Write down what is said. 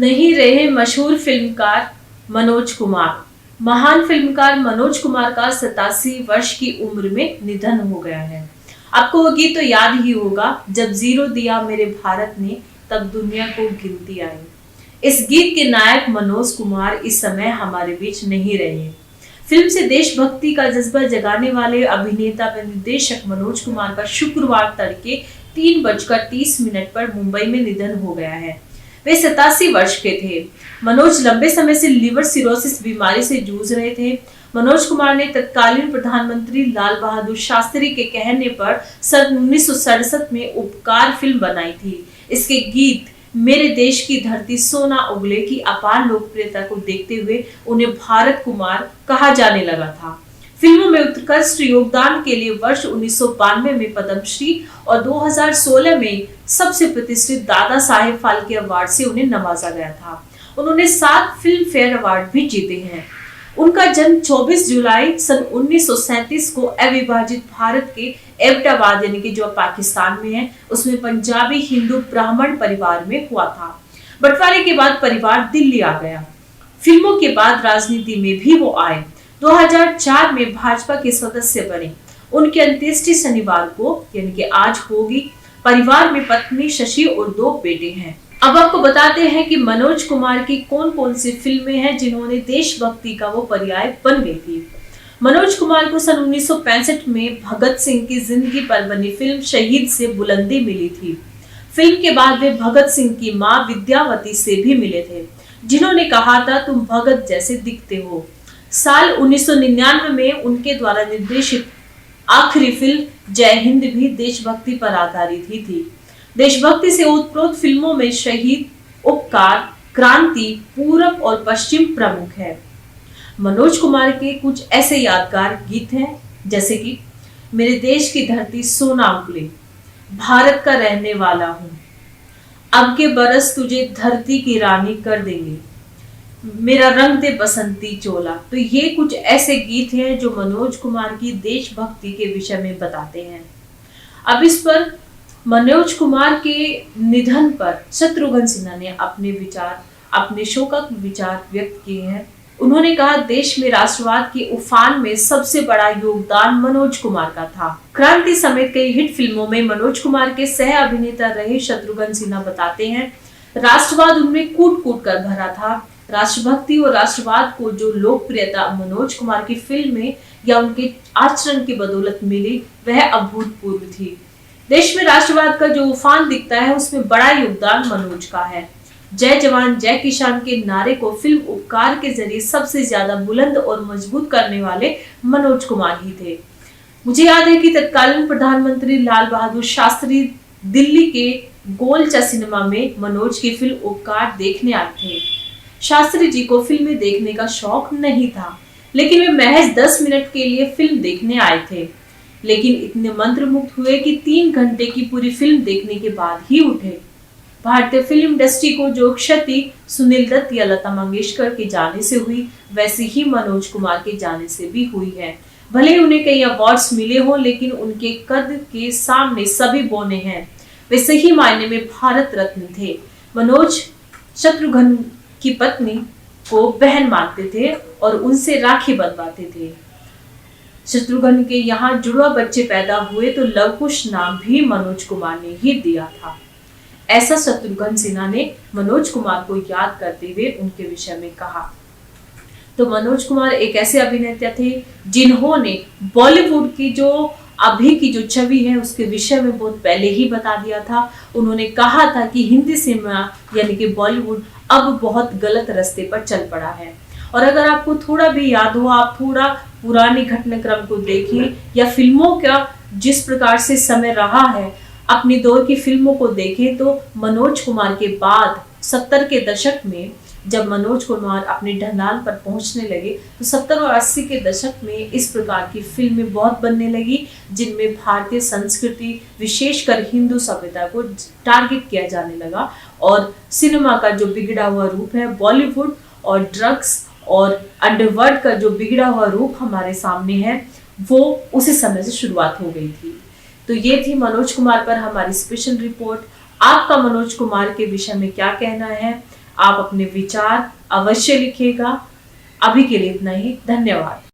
नहीं रहे मशहूर फिल्मकार मनोज कुमार। महान फिल्मकार मनोज कुमार का 87 वर्ष की उम्र में निधन हो गया है। आपको वो गीत तो याद ही होगा, जब जीरो दिया मेरे भारत ने तब दुनिया को गिनती आई। इस गीत के नायक मनोज कुमार इस समय हमारे बीच नहीं रहे। फिल्म से देशभक्ति का जज्बा जगाने वाले अभिनेता व निर्देशक मनोज कुमार का शुक्रवार तड़के 3:30 पर मुंबई में निधन हो गया है। वे 87 वर्ष के थे। मनोज लंबे समय से लिवर सिरोसिस बीमारी से जूझ रहे थे। मनोज कुमार ने तत्कालीन प्रधानमंत्री लाल बहादुर शास्त्री के कहने पर सन 1967 में उपकार फिल्म बनाई थी। इसके गीत मेरे देश की धरती सोना उगले की अपार लोकप्रियता को देखते हुए उन्हें भारत कुमार कहा जाने लगा था। फिल्मों में उत्कृष्ट योगदान के लिए वर्ष 1992 में पद्मश्री और 2016 में सबसे प्रतिष्ठित दादा साहेब फाल्के अवार्ड से उन्हें नवाजा गया था। उन्होंने 7 फिल्म फेयर अवार्ड भी जीते हैं। उनका जन्म 24 जुलाई सन 1937 को अविभाजित भारत के एबटाबाद यानी कि जो पाकिस्तान में है, उसमें पंजाबी हिंदू ब्राह्मण परिवार में हुआ था। बंटवारे के बाद परिवार दिल्ली आ गया। फिल्मों के बाद राजनीति में भी वो आए। 2004 में भाजपा के सदस्य बने। उनकी अंत्येष्टि शनिवार को यानी कि आज होगी। परिवार में पत्नी शशि और 2 बेटे हैं। अब आपको बताते हैं कि मनोज कुमार की कौन कौन सी फिल्में हैं जिन्होंने देशभक्ति का वो पर्याय बन गई थी। मनोज कुमार को सन 1965 में भगत सिंह की जिंदगी पर बनी फिल्म शहीद से बुलंदी मिली थी। फिल्म के बाद वे भगत सिंह की मां विद्यावती से भी मिले थे, जिन्होंने कहा था तुम भगत जैसे दिखते हो। साल 1999 में उनके द्वारा निर्देशित आखिरी फिल्म जय हिंद भी देशभक्ति पर आधारित ही थी। देशभक्ति से ओतप्रोत फिल्मों में शहीद, उपकार, क्रांति, पूरब और पश्चिम प्रमुख है। मनोज कुमार के कुछ ऐसे यादगार गीत हैं जैसे कि मेरे देश की धरती सोना उगले, भारत का रहने वाला हूँ, अब के बरस तुझे धरती की रानी कर देंगे, मेरा रंग दे बसंती चोला। तो ये कुछ ऐसे गीत हैं जो मनोज कुमार की देशभक्ति के विषय में बताते हैं। अब इस पर मनोज कुमार के निधन पर शत्रुघ्न सिन्हा ने अपने विचार, अपने शोकाकुल विचार व्यक्त किए हैं। उन्होंने कहा देश में राष्ट्रवाद के उफान में सबसे बड़ा योगदान मनोज कुमार का था। क्रांति समेत कई हिट फिल्मों में मनोज कुमार के सह अभिनेता रहे शत्रुघ्न सिन्हा बताते हैं राष्ट्रवाद उनमें कूट कूट कर भरा था। राष्ट्रभक्ति और राष्ट्रवाद को जो लोकप्रियता मनोज कुमार की फिल्म में या उनके आचरण की बदौलत मिली वह अभूतपूर्व थी। देश में राष्ट्रवाद का जो उफान दिखता है उसमें बड़ा योगदान मनोज का है। जय जवान जय किसान के नारे को फिल्म उपकार के जरिए सबसे ज्यादा बुलंद और मजबूत करने वाले मनोज कुमार ही थे। मुझे याद है कि तत्कालीन प्रधानमंत्री लाल बहादुर शास्त्री दिल्ली के गोलचा सिनेमा में मनोज की फिल्म उपकार देखने आए थे। शास्त्री जी को फिल्में देखने का शौक नहीं था, लेकिन वे महज 10 मिनट के लिए फिल्म देखने आए थे, लेकिन इतने मंत्रमुग्ध हुए कि 3 घंटे की पूरी फिल्म देखने के बाद ही उठे। भारतीय फिल्म इंडस्ट्री को जो क्षति सुनील दत्त या लता मंगेशकर के जाने से हुई, वैसे ही मनोज कुमार के जाने से भी हुई है। भले उन्हें कई अवार्ड्स मिले हों, लेकिन उनके कद के सामने सभी बौने हैं। वे सही मायने में भारत रत्न थे। मनोज शत्रुघ्न की पत्नी को बहन मानते थे और उनसे राखी बंधवाते थे। शत्रुघ्न के यहाँ जुड़वा बच्चे पैदा हुए तो लवकुश नाम भी मनोज कुमार ने ही दिया था। ऐसा शत्रुघ्न सिन्हा ने मनोज कुमार को याद करते हुए उनके विषय में कहा। तो मनोज कुमार एक ऐसे अभिनेता थे जिन्होंने बॉलीवुड की जो अभी की जो छवि है उसके विषय में बहुत पहले ही बता दिया था। उन्होंने कहा था कि हिंदी सिनेमा यानी कि बॉलीवुड अब बहुत गलत रास्ते पर चल पड़ा है। और अगर आपको थोड़ा भी याद हो, आप थोड़ा पुराने घटनाक्रम को देखिए या फिल्मों का जिस प्रकार से समय रहा है, अपनी दौर की फिल्मों को देखें तो मनोज कुमार के बाद 70 के दशक में जब मनोज कुमार अपने ढलान पर पहुंचने लगे तो 70 और 80 के दशक में इस प्रकार की फिल्में बहुत बनने लगी जिनमें भारतीय संस्कृति विशेषकर हिंदू सभ्यता को टारगेट किया जाने लगा। और सिनेमा का जो बिगड़ा हुआ रूप है, बॉलीवुड और ड्रग्स और अंडरवर्ल्ड का जो बिगड़ा हुआ रूप हमारे सामने है, वो उसी समय से शुरुआत हो गई थी। तो ये थी मनोज कुमार पर हमारी स्पेशल रिपोर्ट। आपका मनोज कुमार के विषय में क्या कहना है? आप अपने विचार अवश्य लिखिएगा। अभी के लिए इतना ही, धन्यवाद।